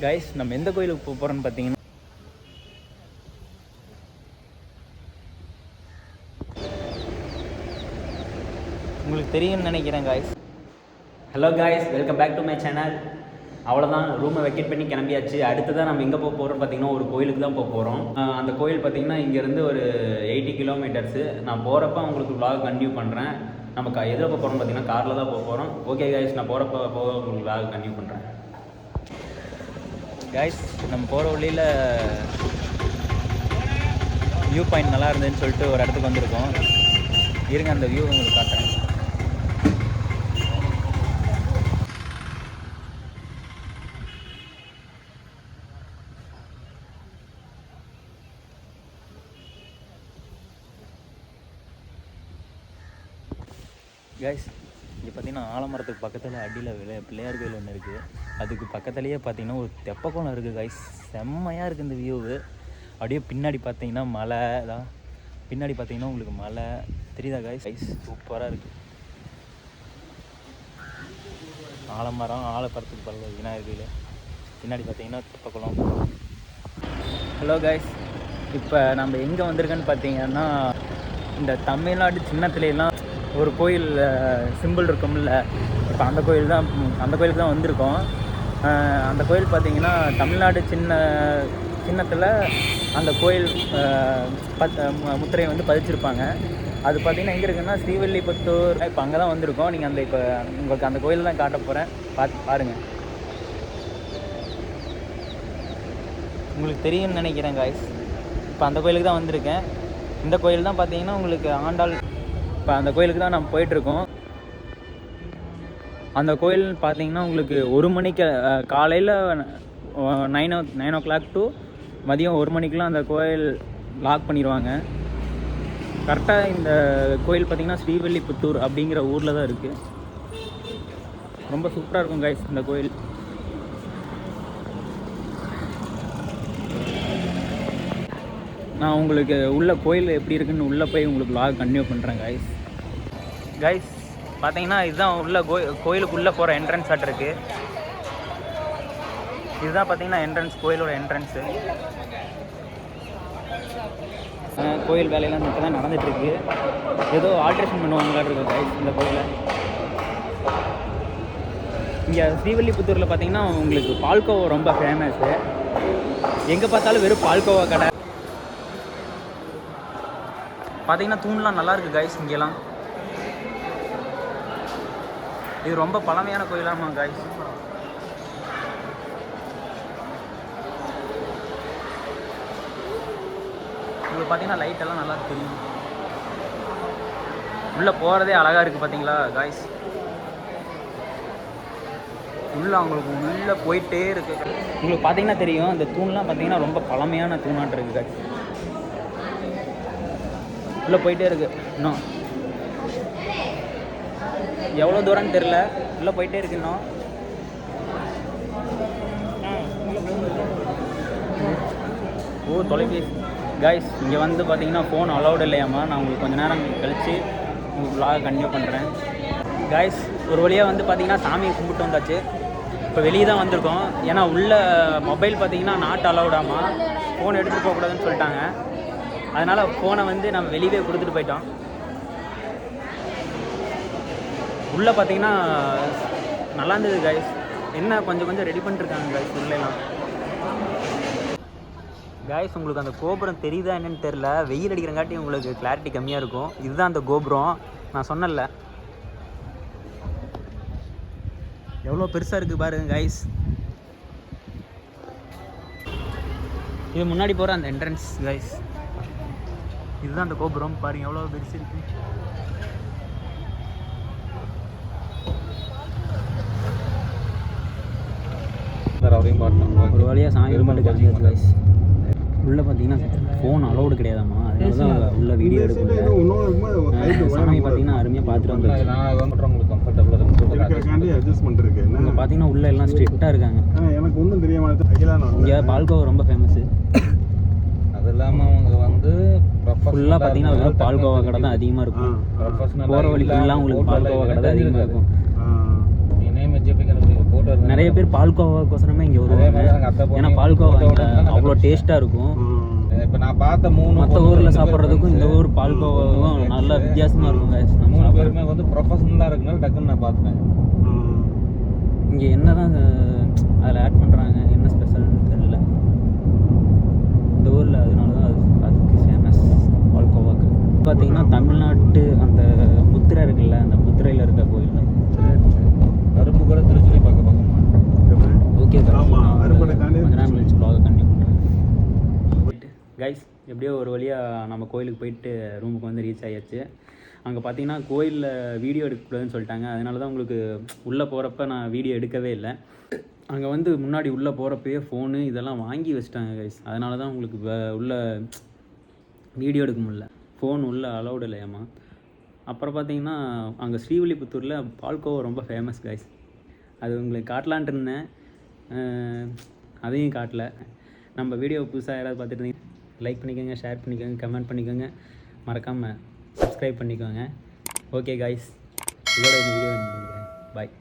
Guys நம்ம எந்த கோயிலுக்கு போக போகிறோன்னு பார்த்தீங்கன்னா உங்களுக்கு தெரியும்னு நினைக்கிறேன் guys. Hello guys, welcome back to my channel. அவ்வளோதான், ரூமை வெக்கேட் பண்ணி கிளம்பியாச்சு. அடுத்ததான் நம்ம எங்கே போக போகிறோம் பார்த்தீங்கன்னா ஒரு கோயிலுக்கு தான் போக போகிறோம். அந்த கோயில் பார்த்தீங்கன்னா இங்கேருந்து ஒரு 80 கிலோமீட்டர்ஸு. நான் போகிறப்ப உங்களுக்கு vlog கண்டினியூ பண்ணுறேன். நம்ம எதில் போக போகிறோம் பார்த்தீங்கன்னா காரில் தான் போக போகிறோம். ஓகே கைஸ், நான் போகிறப்ப உங்களுக்கு vlog கண்டினியூ பண்ணுறேன். கைஸ், நம்ம போகிற வழியில் வியூ பாயிண்ட் நல்லா இருந்ததுன்னு சொல்லிட்டு ஒரு இடத்துக்கு வந்திருக்கோம். இருங்க, அந்த வியூ உங்களுக்கு காட்டுறேன். கைஸ், இங்கே பார்த்தீங்கன்னா ஆலமரத்துக்கு பக்கத்தில் அடியில் பிள்ளையார் கோயில் ஒன்று இருக்குது. அதுக்கு பக்கத்துலேயே பார்த்தீங்கன்னா ஒரு தெப்பக்குளம் இருக்குது கைஸ். செம்மையாக இருக்குது இந்த வியூவு. அப்படியே பின்னாடி பார்த்தீங்கன்னா மலை தான். பின்னாடி பார்த்தீங்கன்னா உங்களுக்கு மலை தெரியுதா கைஸ்? சூப்பராக இருக்குது. ஆலமரம், ஆலப்பறத்துக்கு பல விநாயகர் கோயில். பின்னாடி பார்த்தீங்கன்னா தெப்பக்குளம். ஹலோ கைஸ், இப்போ நம்ம எங்கே வந்திருக்கோன்னு பார்த்தீங்கன்னா இந்த தமிழ்நாடு சின்னத்துலாம் ஒரு கோயில் சிம்பிள் இருக்கும்ல, இப்போ அந்த கோயிலுக்கு தான் வந்திருக்கோம். அந்த கோயில் பார்த்திங்கன்னா தமிழ்நாடு சின்னத்தில் அந்த கோயில் முத்திரையை வந்து பதிச்சிருப்பாங்க. அது பார்த்திங்கன்னா எங்கே இருக்குன்னா ஸ்ரீவில்லிபுத்தூர். இப்போ அங்கே தான் வந்திருக்கோம். நீங்கள் இப்போ உங்களுக்கு அந்த கோயில் தான் காட்ட போகிறேன், பாருங்கள். உங்களுக்கு தெரியும்னு நினைக்கிறேன் காய்ஸ். இப்போ அந்த கோயிலுக்கு தான் வந்திருக்கேன். இந்த கோயில் தான் பார்த்திங்கன்னா உங்களுக்கு ஆண்டாள். இப்போ அந்த கோயிலுக்கு தான் நம்ம போயிட்டுருக்கோம். அந்த கோயில் பார்த்தீங்கன்னா உங்களுக்கு 1 மணிக்கு காலையில் 9 o'clock டு மதியம் 1 மணிக்கெலாம் அந்த கோயில் லாக் பண்ணிடுவாங்க. கரெக்டாக இந்த கோயில் பார்த்திங்கன்னா ஸ்ரீவில்லிபுத்தூர் அப்படிங்கிற ஊரில் தான் இருக்குது. ரொம்ப சூப்பராக இருக்கும் கைஸ் இந்த கோயில். நான் உங்களுக்கு உள்ள கோயில் எப்படி இருக்குன்னு உள்ளே போய் உங்களுக்கு vlog கண்டினியூ பண்ணுறேன் கைஸ். பார்த்தீங்கன்னா இதுதான் உள்ள கோயிலுக்குள்ளே போகிற என்ட்ரன்ஸ் ஆட் இருக்குது. இதுதான் பார்த்தீங்கன்னா என்ட்ரன்ஸ், கோயிலோட என்ட்ரன்ஸு. கோயில் வேலையெல்லாம் இப்போ தான் நடந்துகிட்ருக்கு. ஏதோ ஆல்ட்ரேஷன் பண்ணுவாங்களா இருக்குது கைஸ் இந்த கோயிலை. இங்கே ஸ்ரீவில்லிபுத்தூரில் பார்த்தீங்கன்னா உங்களுக்கு பால்கோவா ரொம்ப ஃபேமஸ்ஸு. எங்கே பார்த்தாலும் வெறும் பால்கோவா கடை. பார்த்தீங்கன்னா தூண்லாம் நல்லாயிருக்கு கைஸ். இங்கெல்லாம் இது ரொம்ப பழமையான கோயிலாமா கைஸ். உங்களுக்கு பார்த்தீங்கன்னா லைட்டெல்லாம் நல்லா தெரியும். உள்ளே போகிறதே அழகாக இருக்குது பார்த்தீங்களா கைஸ். உள்ளே உங்களுக்கு உள்ளே போயிட்டே இருக்குது. உங்களுக்கு பார்த்தீங்கன்னா தெரியும், இந்த தூண்லாம் பார்த்தீங்கன்னா ரொம்ப பழமையான தூணாட்டு இருக்குது கைஸ். உள்ளே போயிட்டே இருக்குது. இன்னும் எவ்வளோ தூரம்னு தெரில, உள்ளே போயிட்டே இருக்கு இன்னும். தொலைபேசி கைஸ், இங்கே வந்து பார்த்தீங்கன்னா ஃபோன் அலௌடு இல்லையாம்மா. நான் உங்களுக்கு கொஞ்சம் நேரம் கழித்து உங்களுக்கு vlog கண்டினியூ பண்ணுறேன் கைஸ். ஒரு வழியாக வந்து பார்த்தீங்கன்னா சாமி கும்பிட்டு வந்தாச்சு. இப்போ வெளியே தான் வந்திருக்கோம். ஏன்னா உள்ள மொபைல் பார்த்தீங்கன்னா நாட் அலௌடாமா, ஃபோன் எடுத்துகிட்டு போகக்கூடாதுன்னு சொல்லிட்டாங்க. அதனால் ஃபோனை வந்து நம்ம வெளியே கொடுத்துட்டு போயிட்டோம். உள்ளே பார்த்தீங்கன்னா நல்லா இருந்தது கைஸ். என்ன கொஞ்சம் ரெடி பண்ணிட்டுருக்காங்க கைஸ் உள்ளேலாம். கைஸ், உங்களுக்கு அந்த கோபுரம் தெரியுதா என்னன்னு தெரில, வெயில் அடிக்கிறங்காட்டி உங்களுக்கு கிளாரிட்டி கம்மியாக இருக்கும். இதுதான் அந்த கோபுரம் நான் சொன்னல. எவ்வளோ பெருசாக இருக்குது பாருங்க கைஸ். இது முன்னாடி போகிற அந்த என்ட்ரன்ஸ் கைஸ். இதுதான் அந்த கோபுரம் பாருங்க, எவ்வளோ பெருசு இருக்கு. ஒரு வழியாக சாமி கும்பிட்டு கிளம்பியாச்சு கைஸ். உள்ளே பார்த்தீங்கன்னா ஃபோன் அலௌடு கிடையாதாம்மா, அதனால தான் உள்ள வீடியோ எடுக்கல. சாமி பார்த்தீங்கன்னா அருமையாக பார்த்துட்டு வந்துருச்சு. இங்கே பார்த்தீங்கன்னா உள்ள எல்லாம் ஸ்ட்ரிக்டாக இருக்காங்க. எனக்கு ஒன்றும் தெரியாம இங்கே பால்கோவா ரொம்ப ஃபேமஸ்ஸு. அது இல்லாமல் அவங்க வந்து ஃபுல்லாக பார்த்தீங்கன்னா பால்கோவா கடை தான் அதிகமாக இருக்கும். போகிற வழி ஃபுல்லாக உங்களுக்கு பால்கோவா கடை தான் அதிகமாக இருக்கும். photo நிறைய பேர் பால்கோவாக்கோசரமே இங்கே அதே மாதிரி வருவாங்க. நாங்கள் அத்தை ஏன்னா பொண்ணு பால்கோவா photo இங்கே எடுத்தோம்னா அவ்வளோ டேஸ்ட்டாக இருக்கும். இப்போ நான் பார்த்த 3 மற்ற ஊரில் சாப்பிட்றதுக்கும் இந்த ஊர் பால்கோவாவும் நல்லா வித்தியாசமாக இருக்கும் guys. நம்ம 3 சாப்பிட்றது பேருமே வந்து ப்ரொஃபஷனலாக இருக்கனால டக்குன்னு நான் பார்த்துட்டேன். இங்கே என்ன தான் அதில் ஆட் பண்ணுறாங்க, என்ன ஸ்பெஷல்னு தெரியல. இந்த ஊரில் அதனால தான் அதுக்கு ஃபேமஸ் பால்கோவாக்கு. பார்த்தீங்கன்னா தமிழ்நாட்டு அந்த முத்திரை இருக்குல்ல, அந்த முத்திரையில் இருக்க கோயில். கரும்பு கூட திருச்சி பார்க்க பார்க்கணும். ஓகே அருப்படை தாண்டி கொஞ்ச நேரம் கழிச்சு vlog கண்டினியூ பண்ணுறேன். கைஸ் எப்படியோ ஒரு வழியாக நம்ம கோயிலுக்கு போயிட்டு ரூமுக்கு வந்து ரீச் ஆகியாச்சு. அங்கே பார்த்தீங்கன்னா கோயிலில் வீடியோ எடுக்கக்கூடாதுன்னு சொல்லிட்டாங்க. அதனால தான் உங்களுக்கு உள்ளே போகிறப்ப நான் வீடியோ எடுக்கவே இல்லை. அங்கே வந்து முன்னாடி உள்ளே போகிறப்பயே ஃபோனு இதெல்லாம் வாங்கி வச்சுட்டாங்க கைஸ். அதனால தான் உங்களுக்கு உள்ள வீடியோ எடுக்க முடியல. ஃபோன் உள்ளே அலௌடு இல்லையாம்மா. அப்புறம் பார்த்தீங்கன்னா அங்கே ஸ்ரீவில்லிபுத்தூரில் பால்கோவா ரொம்ப ஃபேமஸ் கைஸ். அது உங்களுக்கு காட்டலான்ட்டு இருந்தேன், அதையும் காட்டல. நம்ம வீடியோ புதுசாக யாராவது பார்த்துட்டு இருந்தீங்க லைக் பண்ணிக்கோங்க, ஷேர் பண்ணிக்கோங்க, கமெண்ட் பண்ணிக்கோங்க, மறக்காமல் சப்ஸ்கிரைப் பண்ணிக்கோங்க. ஓகே கைஸ், இதோட இந்த வீடியோ பாய்.